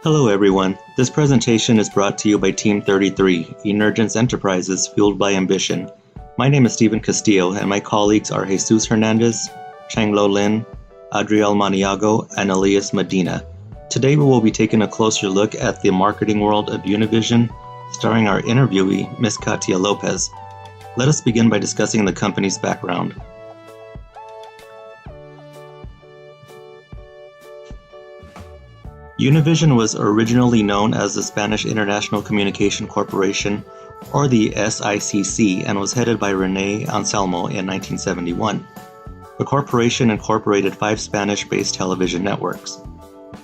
Hello everyone, this presentation is brought to you by Team 33, Emergence Enterprises Fueled by Ambition. My name is Stephen Castillo and my colleagues are Jesus Hernandez, Changlo Lin, Adriel Maniago, and Elias Medina. Today we will be taking a closer look at the marketing world of Univision, starring our interviewee, Ms. Katia Lopez. Let us begin by discussing the company's background. Univision was originally known as the Spanish International Communication Corporation, or the SICC, and was headed by René Anselmo in 1971. The corporation incorporated 5 Spanish-based television networks.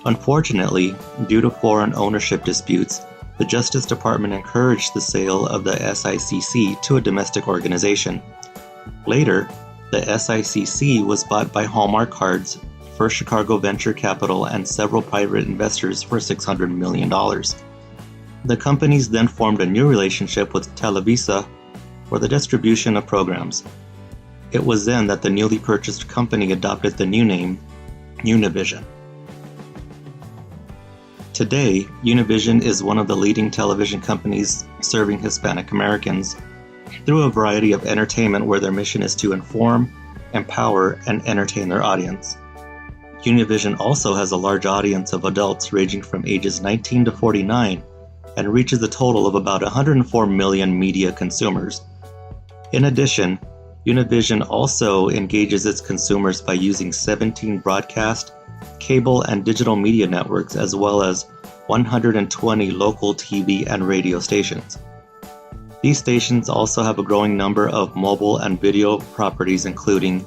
Unfortunately, due to foreign ownership disputes, the Justice Department encouraged the sale of the SICC to a domestic organization. Later, the SICC was bought by Hallmark Cards, First Chicago Venture Capital, and several private investors for $600 million. The companies then formed a new relationship with Televisa for the distribution of programs. It was then that the newly purchased company adopted the new name, Univision. Today, Univision is one of the leading television companies serving Hispanic Americans through a variety of entertainment where their mission is to inform, empower, and entertain their audience. Univision also has a large audience of adults ranging from ages 19 to 49 and reaches a total of about 104 million media consumers. In addition, Univision also engages its consumers by using 17 broadcast, cable, and digital media networks, as well as 120 local TV and radio stations. These stations also have a growing number of mobile and video properties, including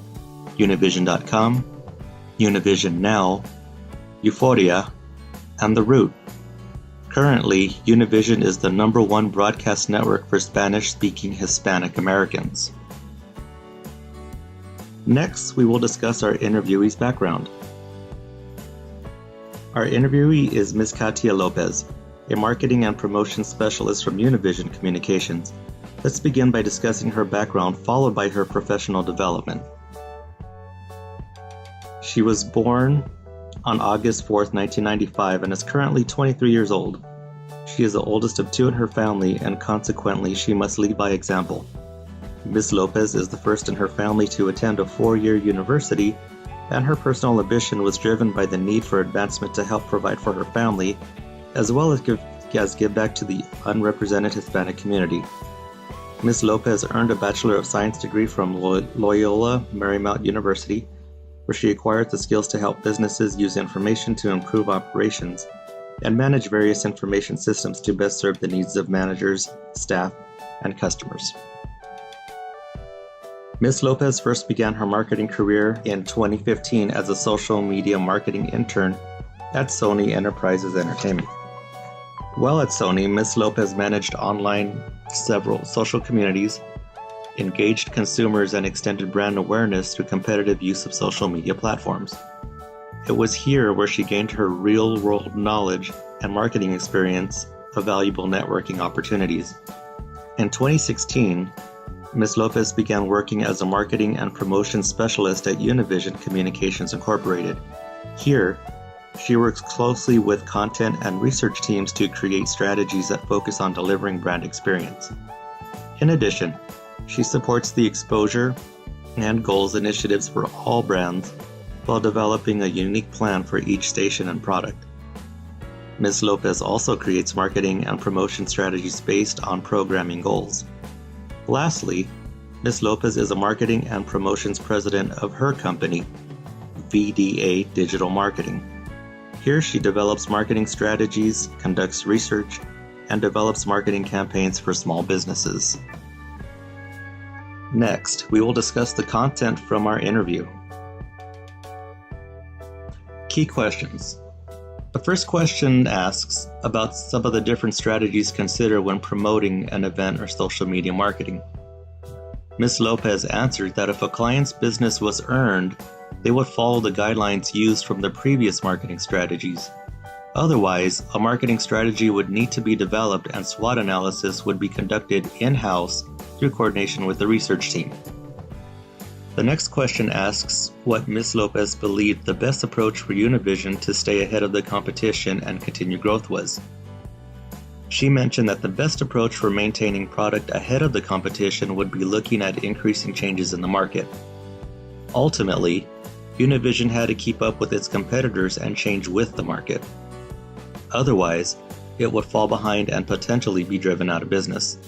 Univision.com, Univision Now, Euphoria, and The Root. Currently, Univision is the #1 broadcast network for Spanish-speaking Hispanic Americans. Next, we will discuss our interviewee's background. Our interviewee is Ms. Katia Lopez, a marketing and promotion specialist from Univision Communications. Let's begin by discussing her background, followed by her professional development. She was born on August 4th, 1995, and is currently 23 years old. She is the oldest of 2 in her family, and consequently, she must lead by example. Ms. Lopez is the first in her family to attend a 4-year university, and her personal ambition was driven by the need for advancement to help provide for her family, as well as give back to the unrepresented Hispanic community. Ms. Lopez earned a Bachelor of Science degree from Loyola Marymount University, where she acquired the skills to help businesses use information to improve operations and manage various information systems to best serve the needs of managers, staff, and customers. Ms. Lopez first began her marketing career in 2015 as a social media marketing intern at Sony Enterprises Entertainment. While at Sony, Ms. Lopez managed several social communities, engaged consumers, and extended brand awareness through competitive use of social media platforms. It was here where she gained her real-world knowledge and marketing experience of valuable networking opportunities. In 2016, Ms. Lopez began working as a marketing and promotion specialist at Univision Communications Incorporated. Here, she works closely with content and research teams to create strategies that focus on delivering brand experience. In addition, she supports the exposure and goals initiatives for all brands while developing a unique plan for each station and product. Ms. Lopez also creates marketing and promotion strategies based on programming goals. Lastly, Ms. Lopez is a marketing and promotions president of her company, VDA Digital Marketing. Here she develops marketing strategies, conducts research, and develops marketing campaigns for small businesses. Next, we will discuss the content from our interview. Key questions. The first question asks about some of the different strategies considered when promoting an event or social media marketing. Ms. Lopez answered that if a client's business was earned, they would follow the guidelines used from the previous marketing strategies. Otherwise, a marketing strategy would need to be developed and SWOT analysis would be conducted in-house through coordination with the research team. The next question asks what Ms. Lopez believed the best approach for Univision to stay ahead of the competition and continue growth was. She mentioned that the best approach for maintaining product ahead of the competition would be looking at increasing changes in the market. Ultimately, Univision had to keep up with its competitors and change with the market. Otherwise, it would fall behind and potentially be driven out of business.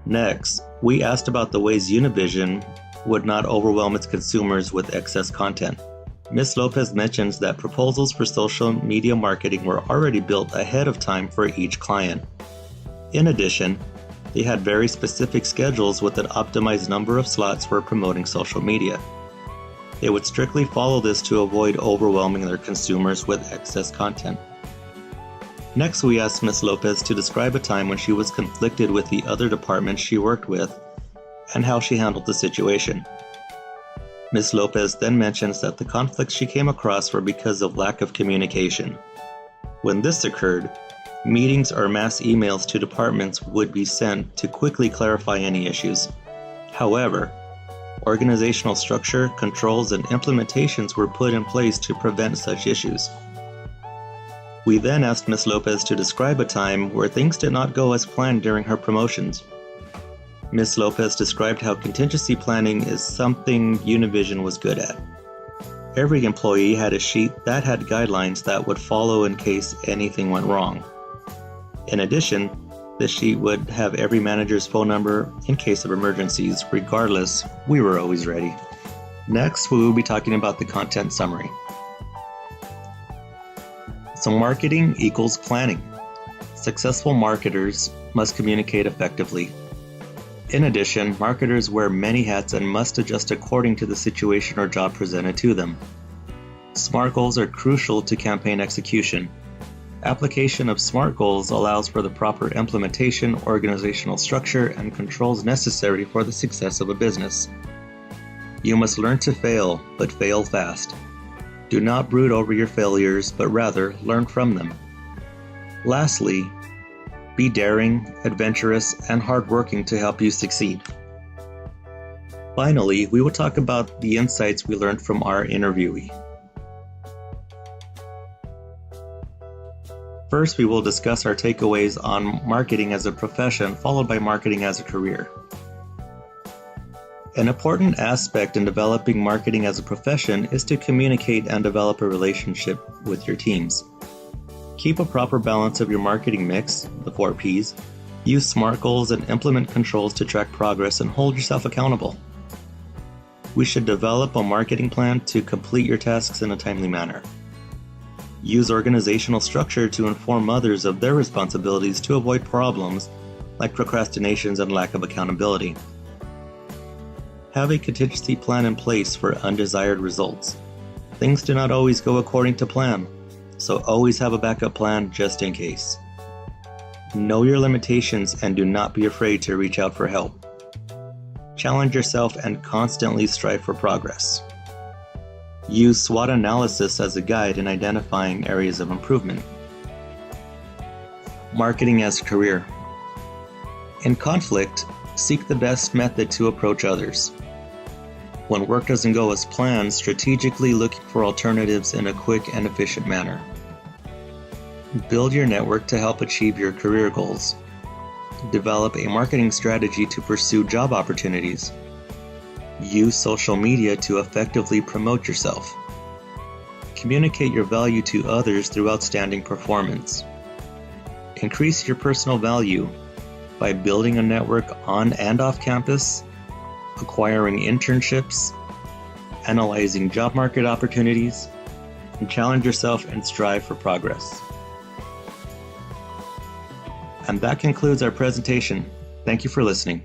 Next, we asked about the ways Univision would not overwhelm its consumers with excess content. Ms. Lopez mentions that proposals for social media marketing were already built ahead of time for each client. In addition, they had very specific schedules with an optimized number of slots for promoting social media. They would strictly follow this to avoid overwhelming their consumers with excess content. Next, we asked Ms. Lopez to describe a time when she was conflicted with the other departments she worked with and how she handled the situation. Ms. Lopez then mentions that the conflicts she came across were because of lack of communication. When this occurred, meetings or mass emails to departments would be sent to quickly clarify any issues. However, organizational structure, controls, and implementations were put in place to prevent such issues. We then asked Ms. Lopez to describe a time where things did not go as planned during her promotions. Ms. Lopez described how contingency planning is something Univision was good at. Every employee had a sheet that had guidelines that would follow in case anything went wrong. In addition, this sheet would have every manager's phone number in case of emergencies. Regardless, we were always ready. Next, we will be talking about the content summary. So marketing equals planning. Successful marketers must communicate effectively. In addition, marketers wear many hats and must adjust according to the situation or job presented to them. SMART goals are crucial to campaign execution. Application of SMART goals allows for the proper implementation, organizational structure, and controls necessary for the success of a business. You must learn to fail, but fail fast. Do not brood over your failures, but rather learn from them. Lastly, be daring, adventurous, and hardworking to help you succeed. Finally, we will talk about the insights we learned from our interviewee. First, we will discuss our takeaways on marketing as a profession, followed by marketing as a career. An important aspect in developing marketing as a profession is to communicate and develop a relationship with your teams. Keep a proper balance of your marketing mix, the 4 Ps. Use SMART goals and implement controls to track progress and hold yourself accountable. We should develop a marketing plan to complete your tasks in a timely manner. Use organizational structure to inform others of their responsibilities to avoid problems like procrastinations and lack of accountability. Have a contingency plan in place for undesired results. Things do not always go according to plan, so always have a backup plan just in case. Know your limitations and do not be afraid to reach out for help. Challenge yourself and constantly strive for progress. Use SWOT analysis as a guide in identifying areas of improvement. Marketing as a career. In conflict, seek the best method to approach others. When work doesn't go as planned, strategically looking for alternatives in a quick and efficient manner. Build your network to help achieve your career goals. Develop a marketing strategy to pursue job opportunities. Use social media to effectively promote yourself. Communicate your value to others through outstanding performance. Increase your personal value by building a network on and off campus, acquiring internships, analyzing job market opportunities, and challenge yourself and strive for progress. And that concludes our presentation. Thank you for listening.